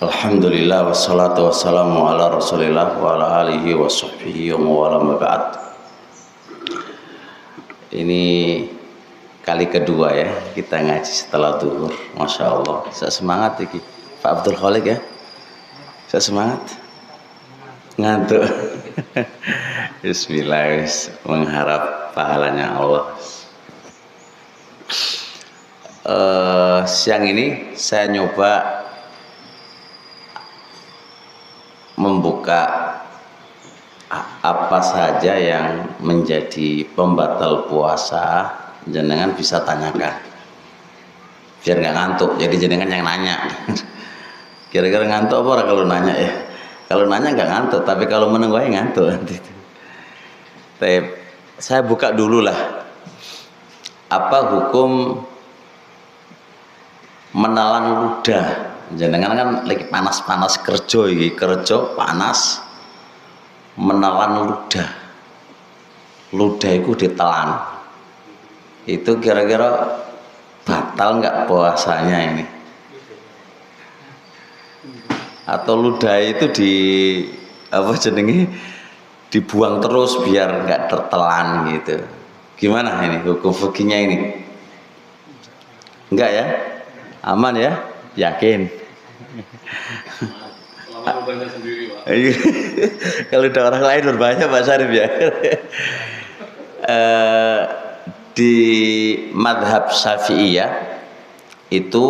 Alhamdulillah wassalatu wassalamu ala rasulillah wa ala alihi wa sahbihi wa mawala maba'ad. Ini kali kedua ya kita ngaji setelah duhur. Masya Allah, saya semangat ini Pak Abdul Khalik ya. Saya semangat. Ngantuk. Bismillah, mengharap pahalanya Allah. Siang ini saya nyoba membuka apa saja yang menjadi pembatal puasa, jenengan bisa tanyakan biar nggak ngantuk. Jadi jenengan yang nanya. Kira-kira ngantuk apa kalau nanya ya? Kalau nanya nggak ngantuk, tapi kalau menunggu ya ngantuk nanti. Saya buka dulu lah. Apa hukum menelan ludah? Jenengan kan lagi panas-panas kerja iki, kerja panas, menelan ludah. Ludah itu ditelan. Itu kira-kira batal nggak puasanya ini? Atau ludah itu dibuang terus biar nggak tertelan gitu? Gimana ini hukum fikihnya ini? Enggak ya? Aman ya? Yakin? Kalau ada orang lain berbahaya Pak Syarif ya. Di madhab Syafi'iyah itu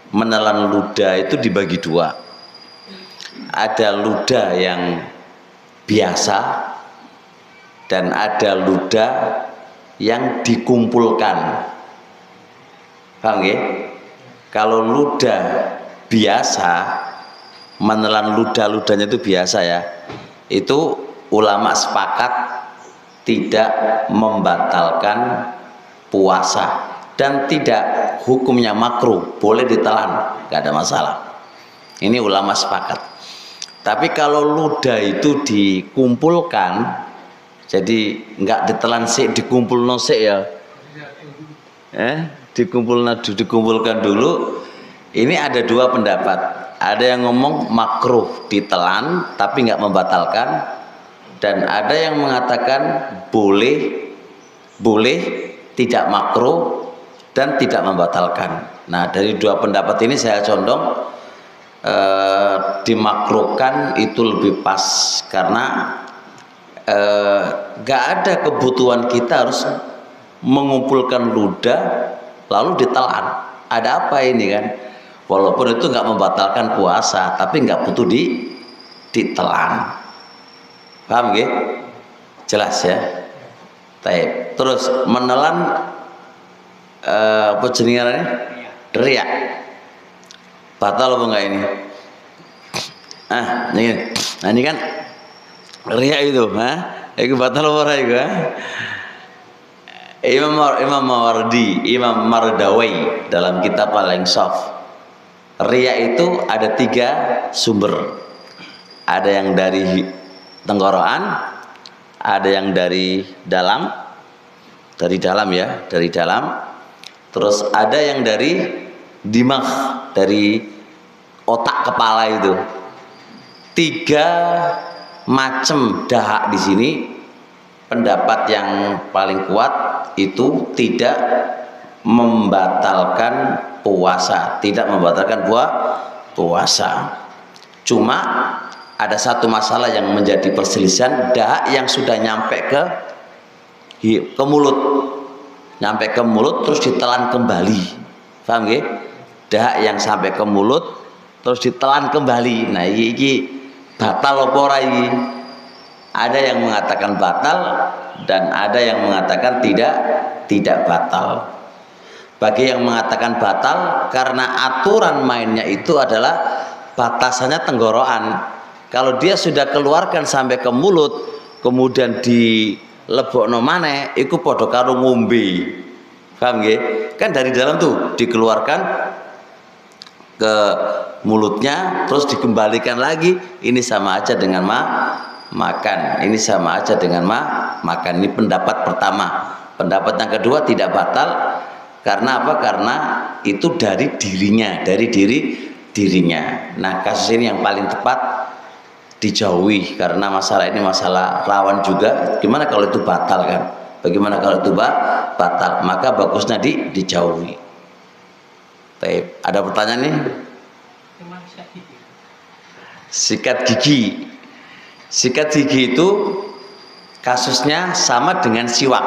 menelan ludah itu dibagi dua. Ada ludah yang biasa dan ada ludah yang dikumpulkan. Paham ya? Kalau ludah biasa, menelan ludahnya itu biasa ya, itu ulama sepakat tidak membatalkan puasa dan tidak hukumnya makruh, boleh ditelan, gak ada masalah. Ini ulama sepakat. Tapi kalau ludah itu dikumpulkan, jadi nggak ditelan sik, dikumpul sik ya, dikumpulkan dulu. Ini ada dua pendapat. Ada yang ngomong makruh ditelan tapi nggak membatalkan, dan ada yang mengatakan boleh tidak makruh dan tidak membatalkan. Nah, dari dua pendapat ini saya condong dimakruhkan itu lebih pas, karena nggak ada kebutuhan kita harus mengumpulkan ludah lalu ditelan. Ada apa ini kan? Walaupun itu nggak membatalkan puasa, tapi nggak butuh ditelan. Paham ya? Jelas ya? Baik. Terus menelan apa jenengannya? Riak. Batal apa enggak ini? Ini kan riak itu, itu batal apa ora itu? Imam Mawardi, Imam Mardawai dalam kitab Al-Insaf, riya itu ada 3 sumber. Ada yang dari tenggorokan, ada yang dari dalam ya, dari dalam. Terus ada yang dari dimag, dari otak kepala itu. 3 macam dahak di sini. Pendapat yang paling kuat itu tidak membatalkan puasa, tidak membatalkan puasa. Cuma ada satu masalah yang menjadi perselisihan, dahak yang sudah nyampe ke mulut, nyampe ke mulut terus ditelan kembali. Paham nggih? Dahak yang sampai ke mulut terus ditelan kembali. Nah, iki batal apa ora iki? Ada yang mengatakan batal dan ada yang mengatakan tidak batal. Bagi yang mengatakan batal, karena aturan mainnya itu adalah batasannya tenggorokan. Kalau dia sudah keluarkan sampai ke mulut, kemudian dilebokno maneh, iku padha karo ngombe. Paham nggih? Kan dari dalam tuh dikeluarkan ke mulutnya terus dikembalikan lagi, ini sama aja dengan makan. Ini sama aja dengan makan. Ini pendapat pertama. Pendapat yang kedua tidak batal. Karena apa? Karena itu dari dirinya, dari diri dirinya. Nah, kasus ini yang paling tepat dijauhi karena masalah ini masalah rawan juga. Gimana kalau itu batal kan? Bagaimana kalau itu batal? Maka bagusnya dijauhi. Baik, ada pertanyaan nih? Sikat gigi. Sikat gigi itu kasusnya sama dengan siwak.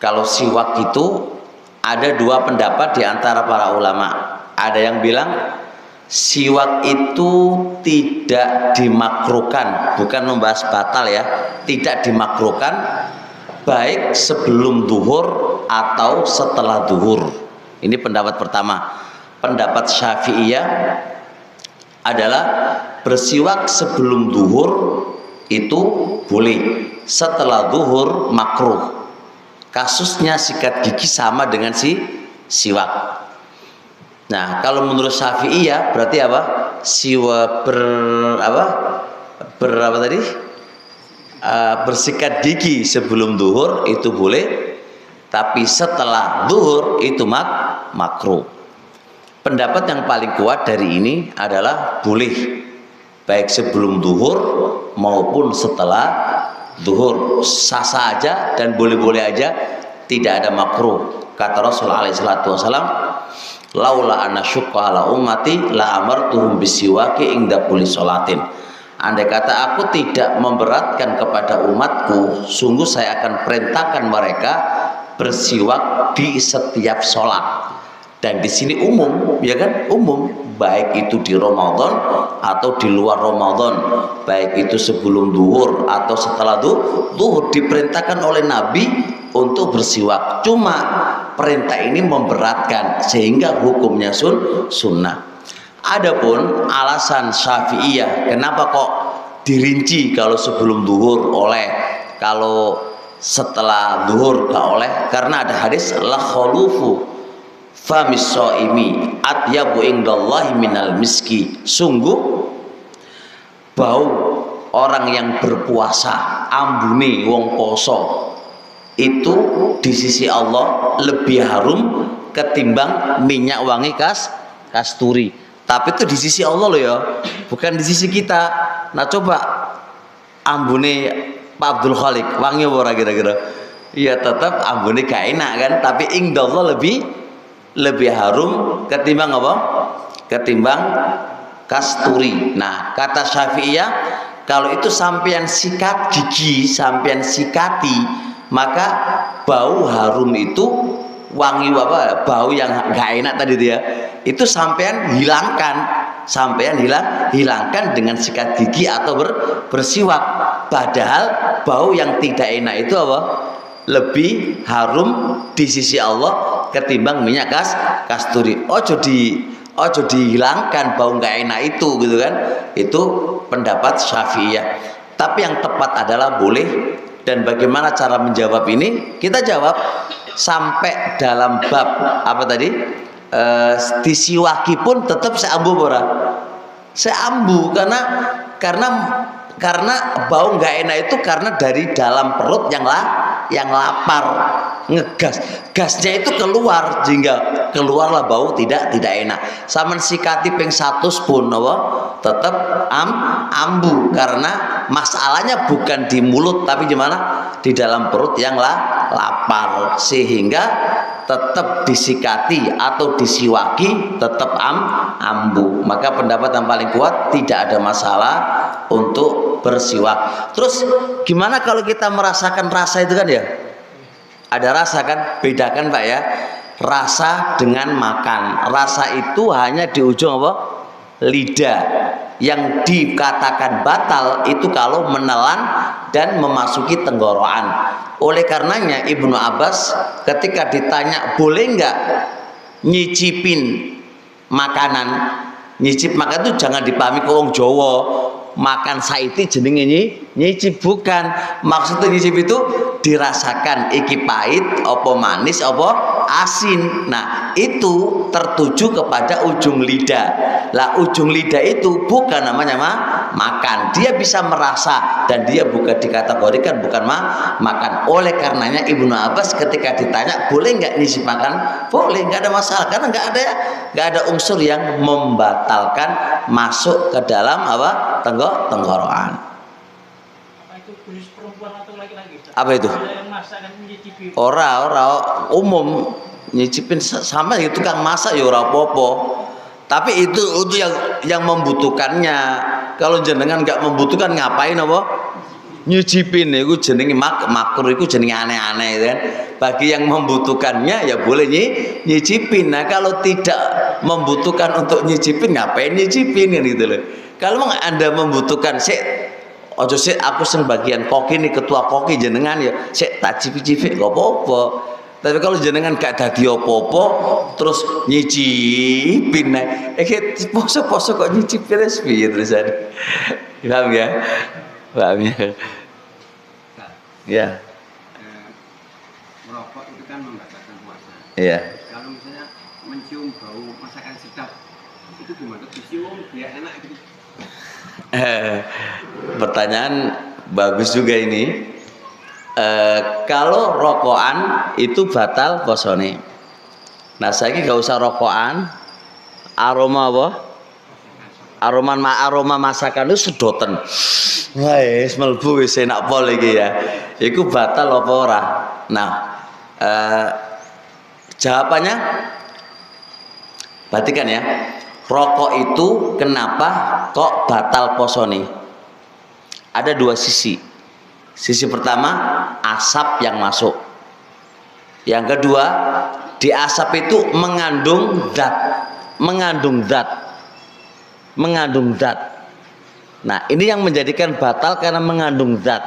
Kalau siwak itu ada dua pendapat di antara para ulama. Ada yang bilang siwak itu tidak dimakruhkan, bukan membahas batal ya, tidak dimakruhkan baik sebelum duhur atau setelah duhur. Ini pendapat pertama. Pendapat Syafi'iyah adalah bersiwak sebelum duhur itu boleh, setelah duhur makruh. Kasusnya sikat gigi sama dengan siwak. Nah, kalau menurut Syafi'iyah berarti apa? Bersikat gigi sebelum duhur itu boleh, tapi setelah duhur itu makruh. Pendapat yang paling kuat dari ini adalah boleh, baik sebelum duhur maupun setelah duhur, sah-sah aja dan boleh-boleh aja, tidak ada makruh. Kata Rasulullah SAW, laula anna syukka ala ummati la amartuhum bisiwaki inda kulli sholatin. Andai kata aku tidak memberatkan kepada umatku, sungguh saya akan perintahkan mereka bersiwak di setiap sholat. Dan di sini umum, ya kan? Umum, baik itu di Ramadan atau di luar Ramadan, baik itu sebelum duhur atau setelah duhur, diperintahkan oleh Nabi untuk bersiwak. Cuma perintah ini memberatkan sehingga hukumnya sunnah. Adapun alasan Syafi'iyah kenapa kok dirinci kalau sebelum duhur oleh, kalau setelah duhur gak oleh, karena ada hadis la khulufu famis shaimi atyabu indallahi minal miski. Sungguh bau orang yang berpuasa, ambune wong poso itu di sisi Allah lebih harum ketimbang minyak wangi kasturi. Tapi itu di sisi Allah loh ya, bukan di sisi kita. Nah coba ambune Pak Abdul Khalik wangi apa kira-kira? Ya tetap ambune gak enak kan, tapi indallah lebih harum ketimbang apa? Ketimbang kasturi. Nah, kata Syafi'iyah, kalau itu sampean sikat gigi, sampean sikati, maka bau harum itu, wangi apa, bau yang gak enak tadi dia, itu sampean hilangkan dengan sikat gigi atau bersiwak. Padahal bau yang tidak enak itu apa? Lebih harum di sisi Allah ketimbang minyak kasturi. Ojo dihilangkan bau nggak enak itu, gitu kan? Itu pendapat Syafi'iyah. Tapi yang tepat adalah boleh. Dan bagaimana cara menjawab ini? Kita jawab sampai dalam bab apa tadi? Disiwaki pun tetap seambu ora? Seambu karena bau nggak enak itu karena dari dalam perut yang lapar, ngegas, gasnya itu keluar sehingga keluarlah bau tidak enak. Sama sikati ping 100 pun tetap ambu karena masalahnya bukan di mulut tapi di mana? Di dalam perut yang lapar, sehingga tetap disikati atau disiwaki tetap ambu. Maka pendapat yang paling kuat tidak ada masalah untuk bersiwak. Terus gimana kalau kita merasakan rasa itu kan ya? Ada rasa kan? Bedakan Pak ya. Rasa dengan makan. Rasa itu hanya di ujung apa? Lidah. Yang dikatakan batal itu kalau menelan dan memasuki tenggorokan. Oleh karenanya Ibnu Abbas ketika ditanya boleh nggak nyicipin makanan, nyicip makan itu jangan dipahami ke wong Jawa makan saiti jenenge nyicip, bukan. Maksudnya nyicip itu dirasakan iki pahit, apa manis, apa asin. Nah, itu tertuju kepada ujung lidah. Lah ujung lidah itu bukan namanya makan. Dia bisa merasa dan dia bukan dikategorikan bukan makan. Oleh karenanya Ibnu Abbas ketika ditanya boleh nggak nyicip makan, boleh, nggak ada masalah karena nggak ada unsur yang membatalkan masuk ke dalam apa tenggorokan. Apa itu jenis perempuan atau laki-laki? Apa itu? Yang masak dan mencicipi. Ora umum nyicipin sama ya tukang masak ya ora apa-apa. Tapi itu yang membutuhkannya. Kalau jenengan nggak membutuhkan ngapain apa? Nyicipin itu jenenge makruh, itu jenenge aneh-aneh kan. Bagi yang membutuhkannya ya boleh nyicipin. Nah, kalau tidak membutuhkan untuk nyicipin ngapain nyicipin kan gitu loh. Kalau Anda membutuhkan ojo sik aku sing bagian koki nih, ketua koki jenengan ya sik tak cipi-cipi gak apa-apa. Tapi kalau jenengan gak dadi apa-apa terus nyicipin poso-poso kok nyicipin wis piye terusan. Paham ya? Paham ya? Ya. Merokok itu kan membatalkan puasa. Iya. Kalau misalnya mencium bau masakan sedap itu gimana? Dicium biar enak gitu. Pertanyaan bagus juga ini. Kalau rokokan itu batal posone. Nah, saiki gak usah rokokan. Aroma apa? Aroma masakan itu sedoten. Wah, wis mlebu wis enak pol iki ya. Iku batal apa ora? Nah, jawabannya perhatikan ya. Rokok itu kenapa kok batal posone? Ada dua sisi. Sisi pertama, asap yang masuk. Yang kedua, di asap itu mengandung zat. Nah, ini yang menjadikan batal karena mengandung zat.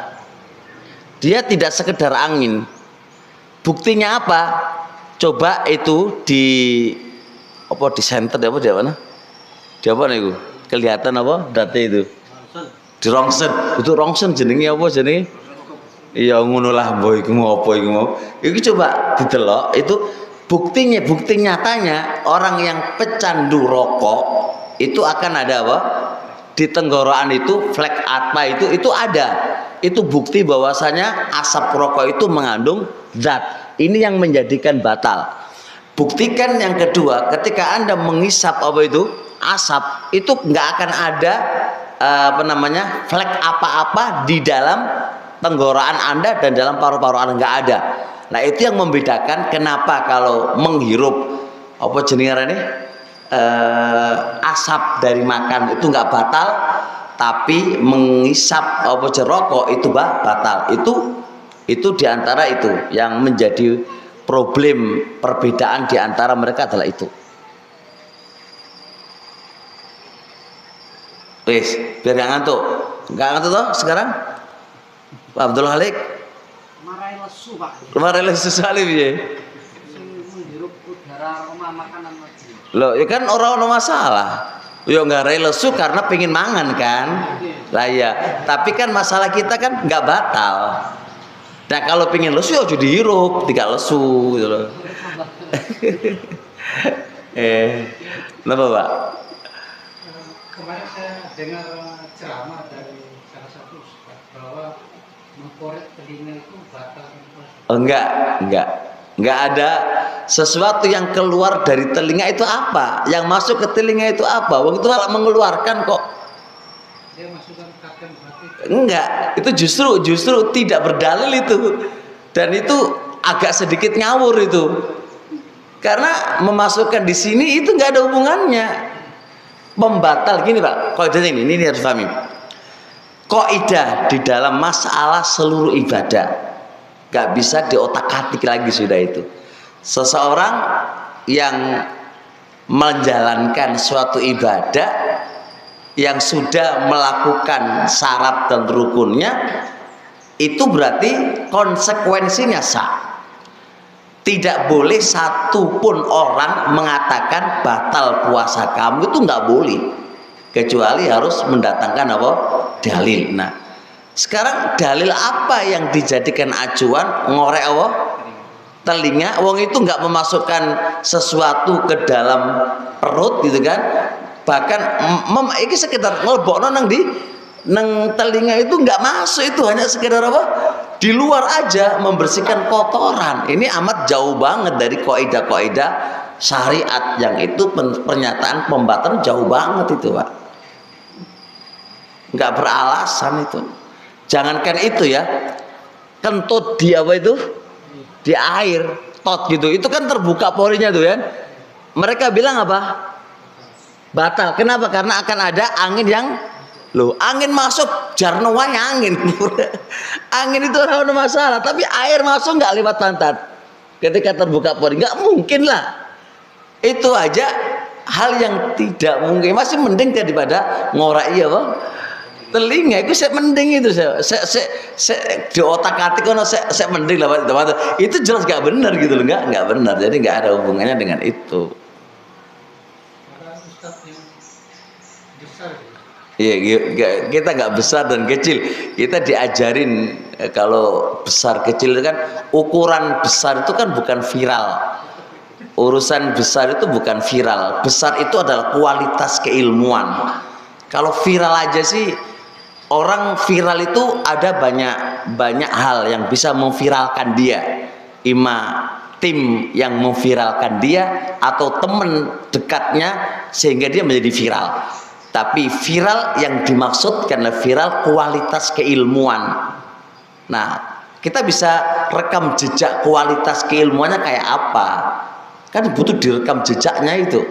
Dia tidak sekedar angin. Buktinya apa? Coba itu di center apa di mana? Di apa nih? Kelihatan apa? Data itu. Di rongsen. Itu rongsen jenenge apa jenenge? Iya ngono lah boy iku apa iku mau. Iki coba didelok itu bukti nyatanya orang yang pecandu rokok itu akan ada apa? Di tenggorokan itu flek apa itu ada. Itu bukti bahwasanya asap rokok itu mengandung zat. Ini yang menjadikan batal. Buktikan yang kedua, ketika Anda menghisap apa itu? Asap, itu nggak akan ada flek apa-apa di dalam tenggorokan Anda dan dalam paru-paru Anda, nggak ada. Nah, itu yang membedakan kenapa kalau menghirup apa jenenge asap dari makan itu nggak batal, tapi menghisap apa rokok itu batal. Itu diantara itu yang menjadi problem perbedaan diantara mereka adalah itu. Wis, biar nggak ngantuk toh sekarang. Pak Abdul Halik. Marai lesu Pak. Kemarin lesu salib ya. Menghirup udara aroma makanan lagi. Loh, ya kan orang masalah. Yo nggak lesu karena pengen mangan kan. Lah ya, tapi kan masalah kita kan nggak batal. Nah kalau pengen lesu ya jadi hirup, tidak lesu gitu loh. Kenapa Pak? Kemarin saya dengar ceramah dari salah satu ustaz bahwa mengkorek telinga itu batal puasa. Enggak ada sesuatu yang keluar dari telinga itu apa? Yang masuk ke telinga itu apa? Wong itu malah mengeluarkan kok. Dia masukkan kafir berarti. Enggak, itu justru tidak berdalil itu. Dan itu agak sedikit ngawur itu. Karena memasukkan di sini itu enggak ada hubungannya. Membatal gini Pak, kaidah ini harus pahami. Kaidah di dalam masalah seluruh ibadah nggak bisa diotak-atik lagi sudah itu. Seseorang yang menjalankan suatu ibadah yang sudah melakukan syarat dan rukunnya itu berarti konsekuensinya sah. Tidak boleh satu pun orang mengatakan batal puasa kamu, itu nggak boleh, kecuali harus mendatangkan apa? Dalil. Nah, sekarang dalil apa yang dijadikan acuan ngorek apa? Telinga. Wong itu nggak memasukkan sesuatu ke dalam perut gitu kan? Bahkan ini sekitar ngelbokno nang di neng telinga itu nggak masuk, itu hanya sekedar apa? Di luar aja membersihkan kotoran. Ini amat jauh banget dari kaidah-kaidah syariat yang itu pernyataan pembatalan jauh banget itu, Pak. Nggak beralasan itu. Jangankan itu ya, kentut di apa itu? Di air, tot gitu. Itu kan terbuka porinya tuh ya. Mereka bilang apa? Batal. Kenapa? Karena akan ada angin yang angin masuk jarno wae angin. Angin itu ora ada masalah, tapi air masuk nggak lewat pantat. Ketika terbuka pori, nggak mungkin lah. Itu aja hal yang tidak mungkin. Masih mending daripada ngorai apa? Telinga itu saya mending itu saya di otak-atik kono saya mending lah. Itu jelas nggak benar gitu loh, nggak benar. Jadi nggak ada hubungannya dengan itu. Iya, kita nggak besar dan kecil. Kita diajarin kalau besar kecil itu kan ukuran besar itu kan bukan viral. Urusan besar itu bukan viral. Besar itu adalah kualitas keilmuan. Kalau viral aja sih, orang viral itu ada banyak hal yang bisa memviralkan dia. Tim yang memviralkan dia atau teman dekatnya sehingga dia menjadi viral. Tapi viral yang dimaksudkan adalah viral kualitas keilmuan. Nah, kita bisa rekam jejak kualitas keilmuannya kayak apa. Kan butuh direkam jejaknya itu.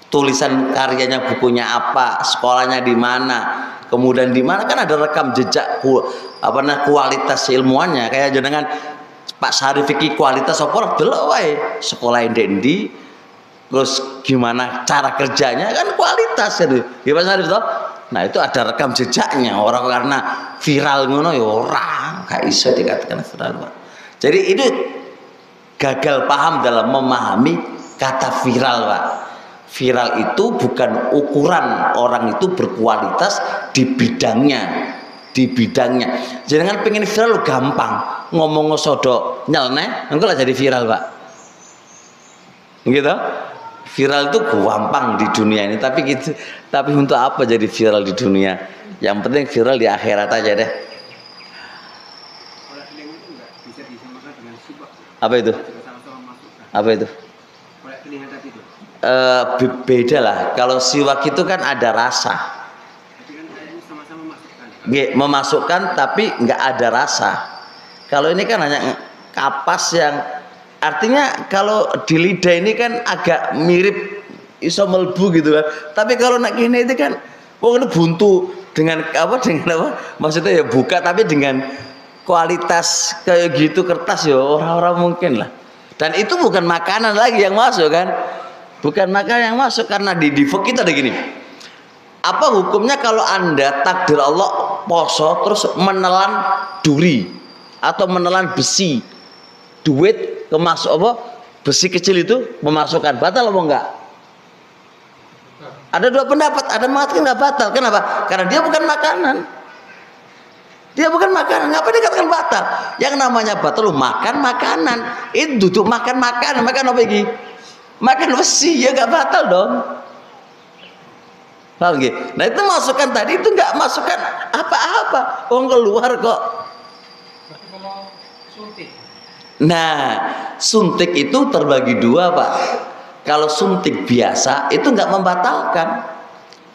Tulisan karyanya, bukunya apa, sekolahnya di mana, kemudian di mana, kan ada rekam jejak kualitas ilmuannya. Kayak jenengan Pak Syarif iki kualitas apa delok wae, sekolah endi, terus gimana cara kerjanya, kan kualitas itu. Ya Pak Syarif toh? Nah, itu ada rekam jejaknya. Orang karena viral ngono ya ora, gak iso dikatakan viral, Pak. Jadi itu gagal paham dalam memahami kata viral, Pak. Viral itu bukan ukuran orang itu berkualitas di bidangnya. Jangan pengen viral gampang, ngomong sodok nyeleneh, engko lah jadi viral, Pak. Gitu. Viral itu gampang di dunia ini, tapi untuk apa jadi viral di dunia? Yang penting viral di akhirat aja deh. Apa itu? Apa itu? Beda lah. Kalau siwak itu kan ada rasa. Memasukkan tapi nggak ada rasa. Kalau ini kan hanya kapas yang artinya kalau di lidah ini kan agak mirip iso melbu gitu kan. Tapi kalau nak gini itu kan pokoknya buntu dengan apa? Maksudnya ya buka tapi dengan kualitas kayak gitu kertas ya orang-orang mungkin lah. Dan itu bukan makanan lagi yang masuk kan. Bukan makanan yang masuk karena di fikih kita ada gini. Apa hukumnya kalau Anda takdir Allah poso terus menelan duri atau menelan besi, duit kemasuk apa? Besi kecil itu memasukkan, batal apa enggak? Ada dua pendapat, ada mengatakan enggak batal. Kenapa? Karena dia bukan makanan. Dia bukan makanan, ngapa dikatakan batal? Yang namanya batal makan makanan. Itu duduk makan makanan, makan apa lagi? Makan besi, ya enggak batal dong. Paham gitu? Nah itu masukan tadi itu nggak masukkan apa-apa, keluar kok. Kalau suntik. Nah, suntik itu terbagi dua, Pak. Kalau suntik biasa itu nggak membatalkan,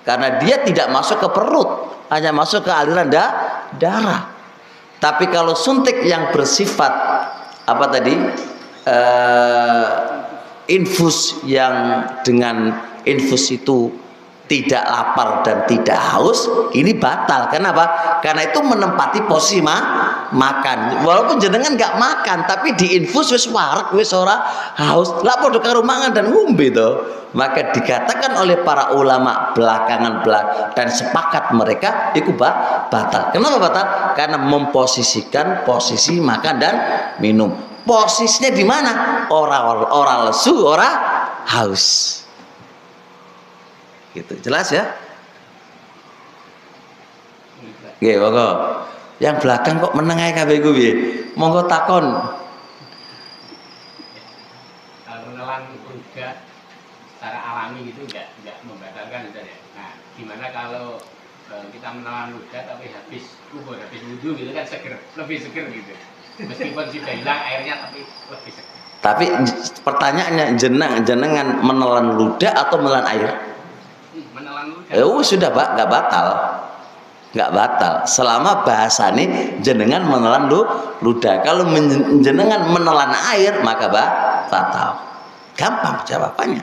karena dia tidak masuk ke perut, hanya masuk ke aliran darah. Tapi kalau suntik yang bersifat apa tadi? Infus, yang dengan infus itu tidak lapar dan tidak haus, ini batal. Kenapa? Karena itu menempati posisi makan. Walaupun jenengan nggak makan, tapi diinfus wis wareg, wis ora haus, lah padha karo mangan dan ngombe to. Maka dikatakan oleh para ulama belakangan dan sepakat mereka itu batal. Kenapa batal? Karena memposisikan posisi makan dan minum. Posisinya di mana? Ora lesu, ora haus. Gitu, jelas ya? Oke, monggo. Yang belakang kok menengai kabeh ku piye? Monggo takon. Kalau menelan juga secara alami gitu enggak membatalkan Ustaz ya. Nah, gimana kalau kita menelan ludah tapi habis kubur, habis wudhu gitu kan seger, lebih seger gitu. Meskipun sudah hilang airnya tapi lebih seger. Tapi pertanyaannya jenengan menelan ludah atau menelan air? Menelan ludah. Sudah Pak, nggak batal. Nggak batal selama bahasane jenengan menelan ludah. Kalau jenengan menelan air maka batal. Gampang jawabannya.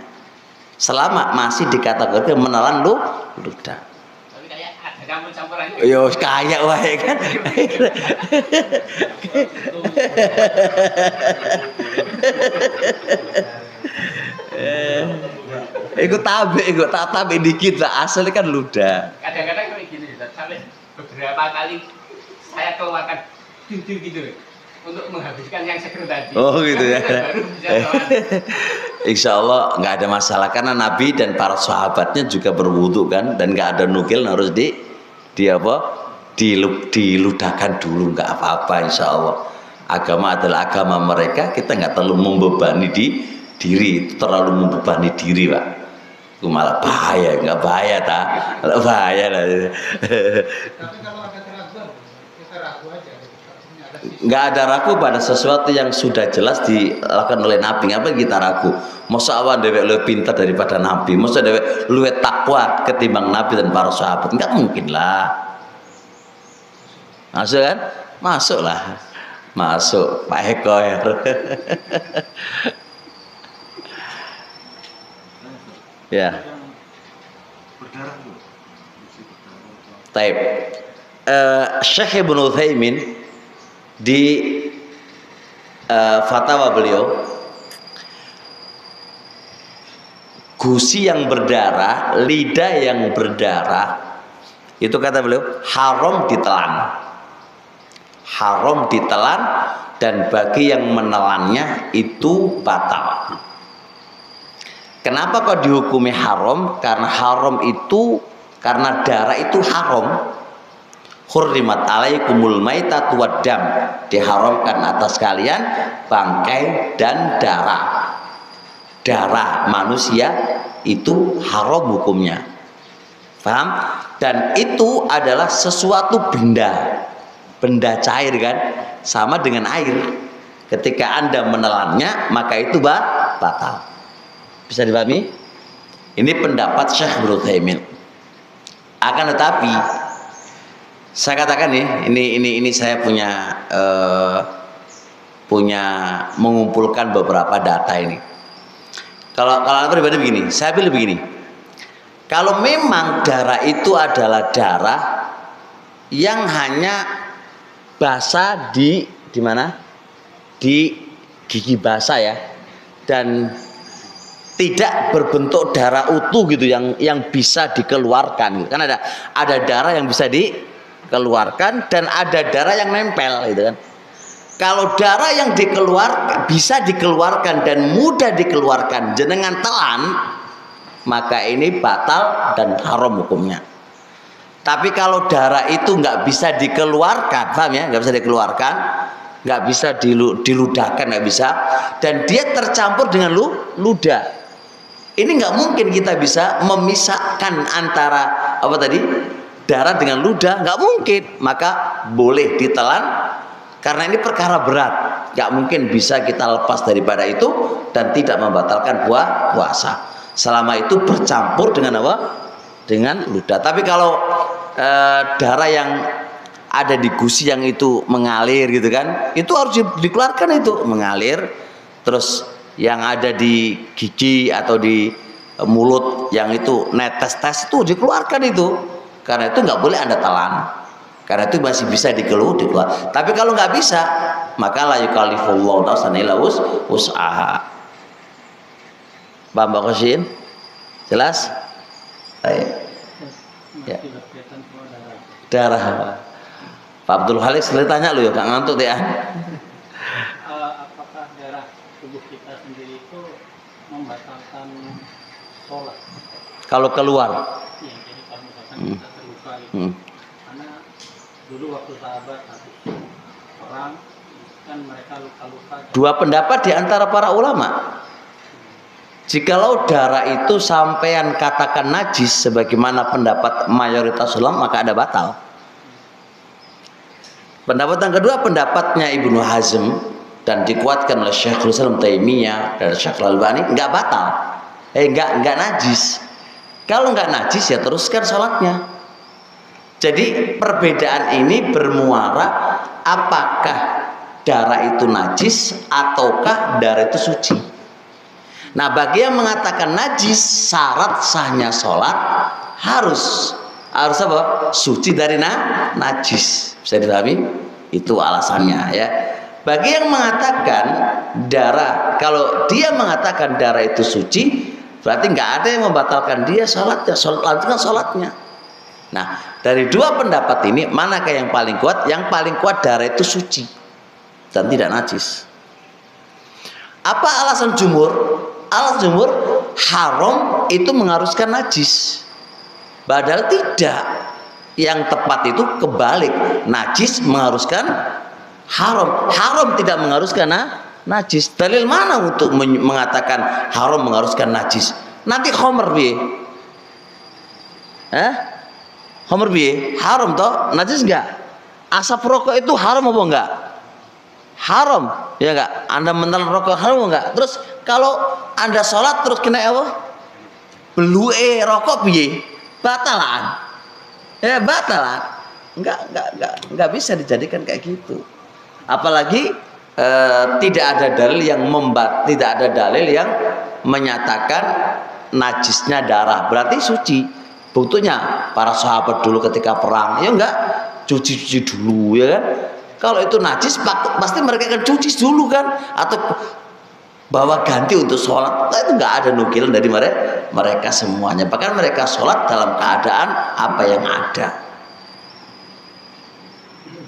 Selama masih dikategorikan menelan ludah. Tapi kayak ada campur-campuran. Yo kayak wae kan. Ikut tabe dikit lah, asalnya kan ludah. Kadang-kadang kayak gini, sampai beberapa kali saya keluarkan gitu untuk menghabiskan yang seger tadi. Oh gitu ya. Baru bisa sholat. Insya Allah nggak ada masalah karena Nabi dan para sahabatnya juga berwudu kan, dan nggak ada nukil harus diludahkan dulu, nggak apa-apa insya Allah. Agama adalah agama mereka, kita nggak terlalu membebani diri, terlalu membebani diri Pak. Itu malah bahaya, nggak bahaya bahaya lah. Tapi kalau ada keraguan, kita ragu aja. Nggak ada ragu pada sesuatu yang sudah jelas dilakukan oleh Nabi. Ngapain kita ragu? Masa awan dewek lebih pintar daripada Nabi, masa dewek lebih takwa ketimbang Nabi dan para sahabat? Nggak mungkin lah. Masuk kan? Masuk lah. Masuk Pak Eko ya. Ya. Taib. Syekh Ibnu Utsaimin di fatwa beliau, gusi yang berdarah, lidah yang berdarah, itu kata beliau haram ditelan. Haram ditelan, dan bagi yang menelannya itu batal. Kenapa kok dihukumi haram? Karena haram itu, karena darah itu haram. Hurrimat alaikumul maitat wad dam, diharamkan atas kalian bangkai dan darah. Darah manusia itu haram hukumnya. Paham? Dan itu adalah sesuatu benda cair kan, sama dengan air. Ketika Anda menelannya maka itu batal. Bisa dipahami? Ini pendapat Syekh Ibnu Utsaimin. Akan tetapi saya katakan nih, ini saya punya mengumpulkan beberapa data ini. Kalau pribadi begini, saya pilih begini. Kalau memang darah itu adalah darah yang hanya basah di mana? Di gigi basah ya, dan tidak berbentuk darah utuh gitu yang bisa dikeluarkan. Kan ada darah yang bisa dikeluarkan dan ada darah yang nempel gitu kan. Kalau darah yang bisa dikeluarkan dan mudah dikeluarkan jenengan telan, maka ini batal dan haram hukumnya. Tapi kalau darah itu nggak bisa dikeluarkan, paham ya? Nggak bisa dikeluarkan, nggak bisa diludahkan, nggak bisa, dan dia tercampur dengan ludah. Ini nggak mungkin kita bisa memisahkan antara darah dengan ludah, nggak mungkin. Maka boleh ditelan karena ini perkara berat, nggak mungkin bisa kita lepas daripada itu dan tidak membatalkan puasa. Selama itu bercampur dengan apa? Dengan ludah. Tapi kalau darah yang ada di gusi yang itu mengalir gitu kan, itu harus dikeluarkan, itu mengalir. Terus yang ada di gigi atau di mulut yang itu netes itu dikeluarkan itu, karena itu nggak boleh Anda telan, karena itu masih bisa dikeluar. Tapi kalau nggak bisa, maka la yukallifullahu nafsan illa wus'aha. Mbak Kosin, jelas? Baik. Ya. Darah apa? Pak Abdul Halik sekali tanya lu ya, gak ngantuk ya. Apakah darah tubuh kita sendiri itu membatalkan sholat? Kalau keluar? Iya, jadi kalau misalkan kita terluka gitu. Karena dulu waktu sahabat habis perang kan mereka luka-luka. Dua pendapat di antara para ulama. Jikalau darah itu sampean katakan najis sebagaimana pendapat mayoritas ulama, maka ada batal. Pendapat yang kedua pendapatnya Ibnu Hazm dan dikuatkan oleh Syekhul Islam Taimiyah dan Syekh Al-Albani, enggak batal. Enggak najis. Kalau enggak najis ya teruskan salatnya. Jadi perbedaan ini bermuara apakah darah itu najis ataukah darah itu suci. Nah, bagi yang mengatakan najis, syarat sahnya sholat harus apa? Suci dari najis. Bisa dipahami? Itu alasannya ya. Bagi yang mengatakan darah, kalau dia mengatakan darah itu suci, berarti nggak ada yang membatalkan dia sholatnya. Lanjutkan sholatnya. Nah, dari dua pendapat ini, manakah yang paling kuat? Yang paling kuat darah itu suci dan tidak najis. Apa alasan jumhur? Alasan jumhur haram itu mengharuskan najis. Padahal tidak. Yang tepat itu kebalik. Najis mengharuskan haram. Haram tidak mengharuskan najis. Dalil mana untuk mengatakan haram mengharuskan najis? Nanti khomer biye. Khomer biye? Haram toh? Najis enggak? Asap rokok itu haram apa enggak? Haram, ya enggak? Anda menelan rokok haram enggak? Terus kalau Anda sholat terus kena apa? Belue rokok piye? Batalan. Ya batalan. Enggak bisa dijadikan kayak gitu. Apalagi tidak ada dalil yang tidak ada dalil yang menyatakan najisnya darah berarti suci. Buktinya para sahabat dulu ketika perang, ya enggak cuci dulu ya kan. Kalau itu najis pasti mereka akan cuci dulu kan, atau bawa ganti untuk sholat. Nah, itu nggak ada nukilan dari mereka semuanya. Bahkan mereka sholat dalam keadaan apa yang ada.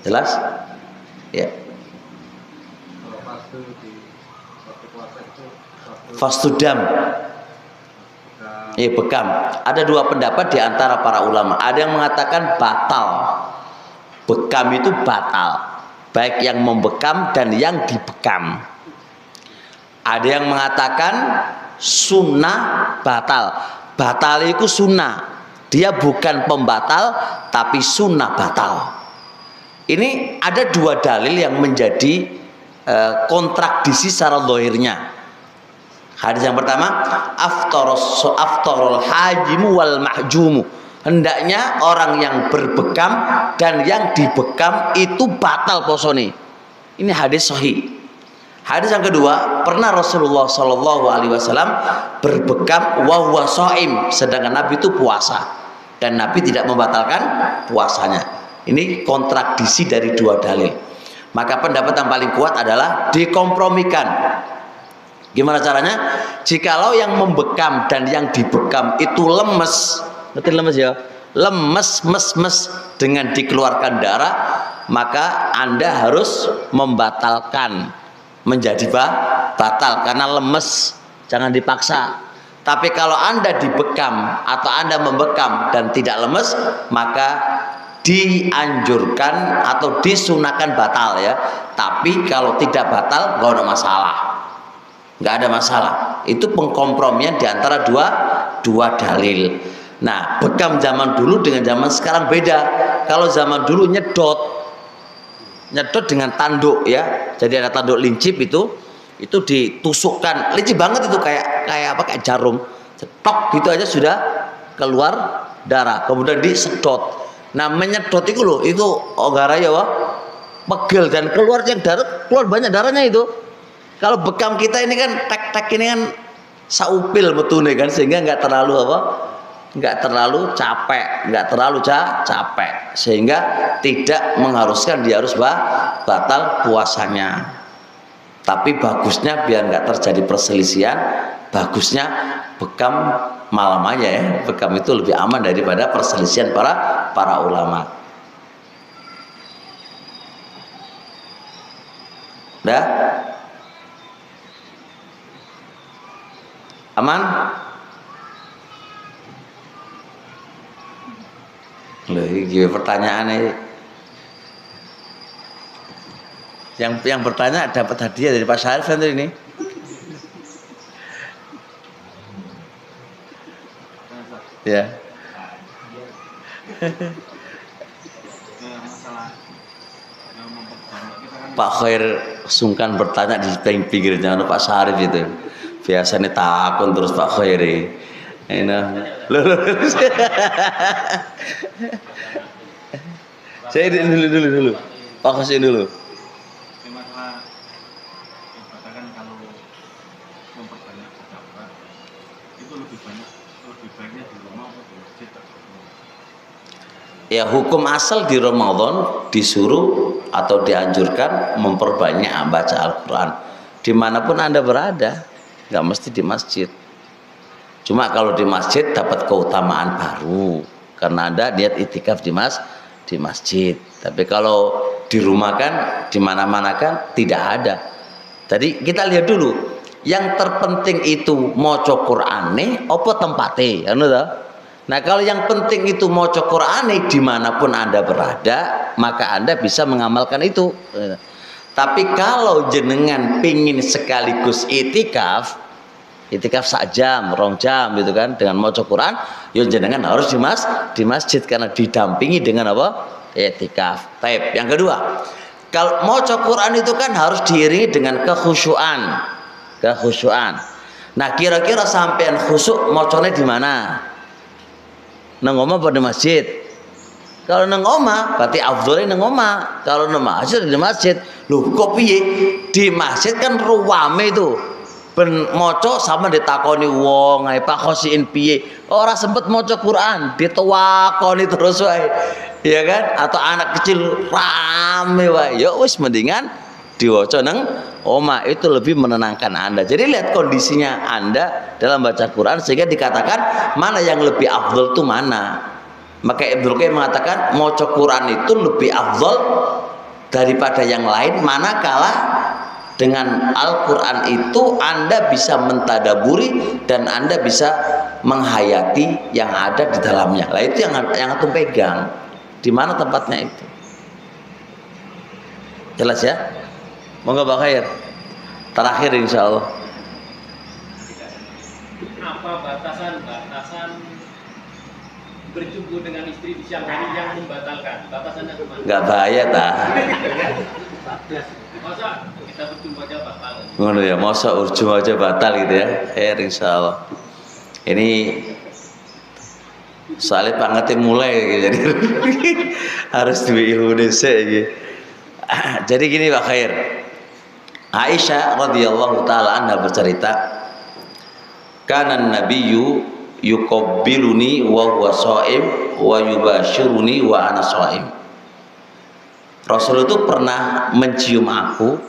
Jelas? Ya. Fastudam. Bekam. Ada dua pendapat di antara para ulama. Ada yang mengatakan batal. Bekam itu batal. Baik yang membekam dan yang dibekam. Ada yang mengatakan sunnah batal. Batal itu sunnah. Dia bukan pembatal tapi sunnah batal. Ini ada dua dalil yang menjadi kontradiksi secara zahirnya. Hadis yang pertama, aftarul hajimu wal mahjumu. Hendaknya orang yang berbekam dan yang dibekam itu batal posone. Ini hadis sahih. Hadis yang kedua, pernah Rasulullah Shallallahu Alaihi Wasallam berbekam wa huwa shaim, sedangkan Nabi itu puasa dan Nabi tidak membatalkan puasanya. Ini kontradiksi dari dua dalil. Maka pendapat yang paling kuat adalah dikompromikan. Gimana caranya? Jikalau yang membekam dan yang dibekam itu lemes, ngerti lemes ya? Lemes, mes dengan dikeluarkan darah, maka Anda harus membatalkan. Menjadi batal karena lemes, jangan dipaksa. Tapi kalau Anda dibekam atau Anda membekam dan tidak lemes, maka dianjurkan atau disunahkan batal ya. Tapi kalau tidak batal nggak ada masalah, nggak ada masalah. Itu pengkompromian di antara dua dalil. Nah, bekam zaman dulu dengan zaman sekarang beda. Kalau zaman dulu nyedot dengan tanduk ya, jadi ada tanduk lincip itu ditusukkan lincip banget itu kayak jarum, cetok gitu aja sudah keluar darah, kemudian disedot. Nah menyedot itu loh, itu ogara ya wah, pegel dan keluar banyak darahnya itu. Kalau bekam kita ini kan tek ini kan saupil metune kan, sehingga nggak terlalu capek, sehingga tidak mengharuskan dia harus batal puasanya. Tapi bagusnya biar nggak terjadi perselisihan, bagusnya bekam malam aja ya. Bekam itu lebih aman daripada perselisihan para ulama. Dah? Aman? Loh, ini pertanyaannya. Yang bertanya dapat hadiah dari Pak Syarif nanti ini. Ya. Masalah memperbanyak kita kan Pak Khair sungkan bertanya di pinggirnya Pak Syarif itu. Biasanya takut terus Pak Khair. Ini. Saya dulu. Pak kasih dulu. masalah ibadah kan kalau memperbanyak sedekah itu lebih baiknya di rumah atau di masjid atau di rumah? Ya hukum asal di Ramadan disuruh atau dianjurkan memperbanyak baca Al-Quran dimanapun Anda berada, nggak mesti di masjid. Cuma kalau di masjid dapat keutamaan baru karena Anda niat itikaf di masjid. Tapi kalau di rumah kan di mana-mana kan tidak ada. Tadi kita lihat dulu, yang terpenting itu maca Qur'ane apa tempate, anu toh? Nah, kalau yang penting itu maca Qur'ane dimanapun Anda berada, maka Anda bisa mengamalkan itu. Tapi kalau jenengan pingin sekaligus itikaf sak jam, 2 jam gitu kan dengan maca Quran, ya jenengan harus di masjid karena didampingi dengan apa? Itikaf. Taib. Yang kedua, kalau maca Quran itu kan harus diiringi dengan kekhusyuan. Nah, kira-kira sampean khusyuk macane di mana? Nang omah apa di masjid? Kalau nang omah berarti afdhalnya nang omah. Kalau nang masjid di masjid. Loh, kok piye? Di masjid kan ruwame itu. Ben maca sama ditakoni wong ae Pak Khosiin piye? Ora sempet maca Quran, ditewakoni terus wae. Ya kan? Atau anak kecil rame wae. Ya wis mendingan diwaca nang omah, itu lebih menenangkan Anda. Jadi lihat kondisinya Anda dalam baca Quran sehingga dikatakan mana yang lebih afdal itu mana. Maka Ibnu Qayyim mengatakan maca Quran itu lebih afdal daripada yang lain manakala dengan Al-Quran itu Anda bisa mentadaburi dan Anda bisa menghayati yang ada di dalamnya. Lah itu yang antum pegang. Di mana tempatnya itu? Jelas ya? Monggo Pak Khair. Terakhir insya Allah. Apa batasan berjumpa dengan istri di siang hari yang membatalkan? Batasannya kemana? Enggak bahaya tah? Masa kita berjumpa aja batal? Ngono ya, masa ujung aja batal gitu ya. Khair insya Allah. Ini soalnya bangetnya mulai gitu. Jadi harus duwe ilmu dhisik iki. Jadi gini Pak Khair. Aisyah radhiyallahu taala anha bercerita, "Kana nabiyyu yuqabbiluni wa huwa shaim wa yubashiruni wa ana shaim." Rasul itu pernah mencium aku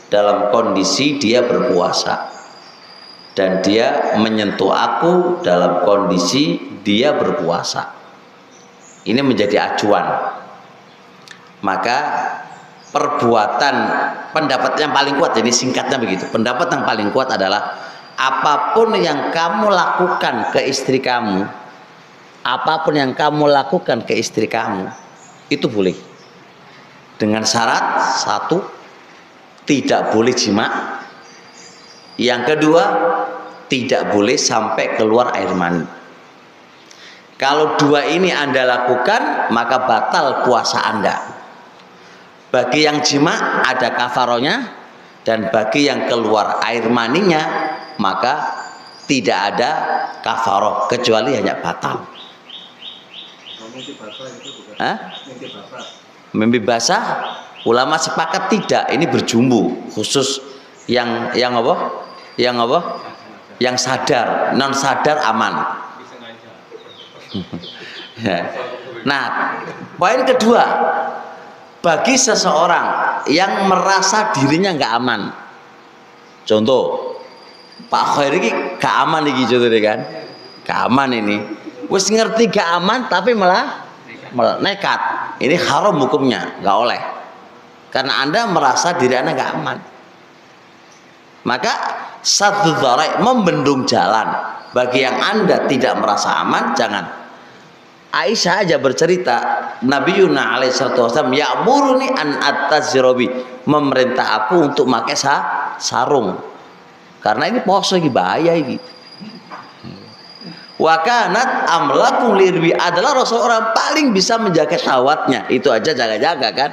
dalam kondisi dia berpuasa dan dia menyentuh aku dalam kondisi dia berpuasa. Ini menjadi acuan. Maka perbuatan, pendapat yang paling kuat, jadi singkatnya begitu, pendapat yang paling kuat adalah apapun yang kamu lakukan ke istri kamu, apapun yang kamu lakukan ke istri kamu itu boleh, dengan syarat satu, tidak boleh jima. Yang kedua, tidak boleh sampai keluar air mani. Kalau dua ini Anda lakukan, maka batal puasa Anda. Bagi yang jima ada kafarohnya, dan bagi yang keluar air maninya maka tidak ada kafaroh kecuali hanya batal. Mimpi basah itu bukan? Hah? Mimpi basah. Mimpi basah, ulama sepakat tidak. Ini berjumbu khusus yang apa? Yang apa? Yang sadar, non sadar aman. Nah, poin kedua, bagi seseorang yang merasa dirinya nggak aman, contoh Pak Khair ini gak aman nih contohnya kan, gak aman ini, wis ngerti gak aman tapi malah nekat, ini haram hukumnya, nggak oleh, karena Anda merasa diri Anda nggak aman. Maka satu dharai, membendung jalan bagi yang Anda tidak merasa aman, jangan. Aisyah aja bercerita, Nabi Yuna alaihissalam ya'muruni an attazirobi, memerintah aku untuk pakai sarung, karena ini poso ini bahaya ini. Wa kanat amlakum lirwi, adalah Rasul orang paling bisa menjaga syahwatnya. Itu aja jaga-jaga kan.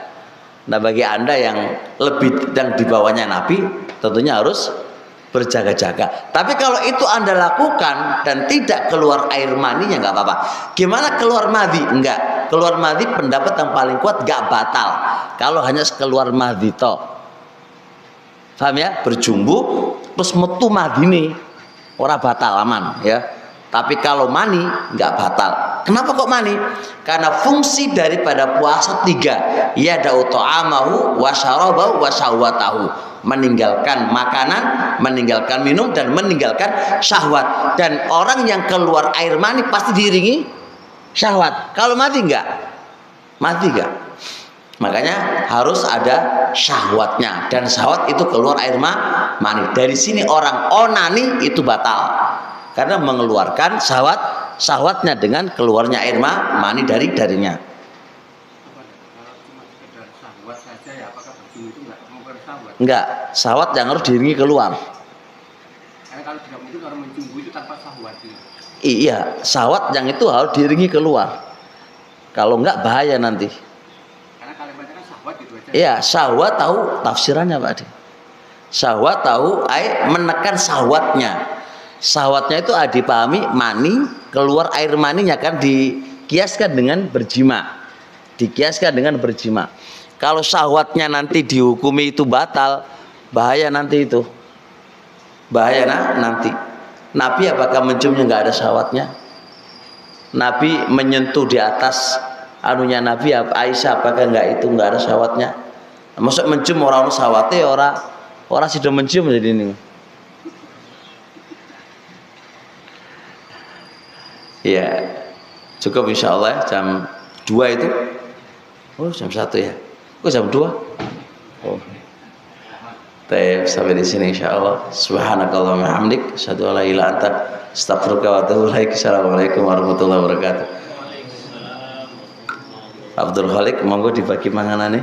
Nah, bagi Anda yang lebih dan di bawahnya Nabi, tentunya harus berjaga-jaga. Tapi kalau itu Anda lakukan dan tidak keluar air maninya, nggak apa-apa. Gimana keluar madhi? Enggak. Keluar madhi, pendapat yang paling kuat nggak batal. Kalau hanya keluar madhi toh. Paham ya? Berjumbu terus metu madhi nih, ora batal, aman ya. Tapi kalau mani nggak batal. Kenapa kok mani? Karena fungsi daripada puasa 3, yada'u ta'amahu wa syarabahu wa syahwatahu, meninggalkan makanan, meninggalkan minum, dan meninggalkan syahwat. Dan orang yang keluar air mani pasti diiringi syahwat. Kalau mati enggak? Mati enggak? Makanya harus ada syahwatnya, dan syahwat itu keluar air mani. Dari sini orang onani itu batal, karena mengeluarkan syahwatnya dengan keluarnya air mani darinya. Kalau cuma sekedar syahwat saja ya, apakah berjumlah itu nggak mengukur syahwat? Enggak, syahwat yang harus diiringi keluar. Karena kalau tidak mungkin orang menjumbu itu tanpa syahwat. Iya, syahwat yang itu harus diiringi keluar. Kalau enggak bahaya nanti. Karena kalimatnya kan syahwat gitu aja. Iya, syahwat tahu tafsirannya Pak Adi. Syahwat tahu menekan syahwatnya. Syahwatnya itu dipahami mani, keluar air maninya kan dikiaskan dengan berjima. Dikiaskan dengan berjima. Kalau syahwatnya nanti dihukumi itu batal, bahaya nanti itu. Bahaya nanti. Nabi apakah menciumnya nggak ada syahwatnya? Nabi menyentuh di atas anunya Nabi Aisyah, apakah nggak ada syahwatnya? Maksud mencium orang syahwatnya orang sudah mencium jadi ini. Ya, cukup insya Allah jam 2 itu. Oh, jam 1 ya. Oh, jam 2. Oh. Baik, sampai di sini insya Allah. Subhanakallahumma hamdik, asyhadu an la ilaha illa anta, astaghfiruka wa atubu ilaik. Assalamualaikum warahmatullahi wabarakatuh. Abdul Khalik, monggo dibagi manganane.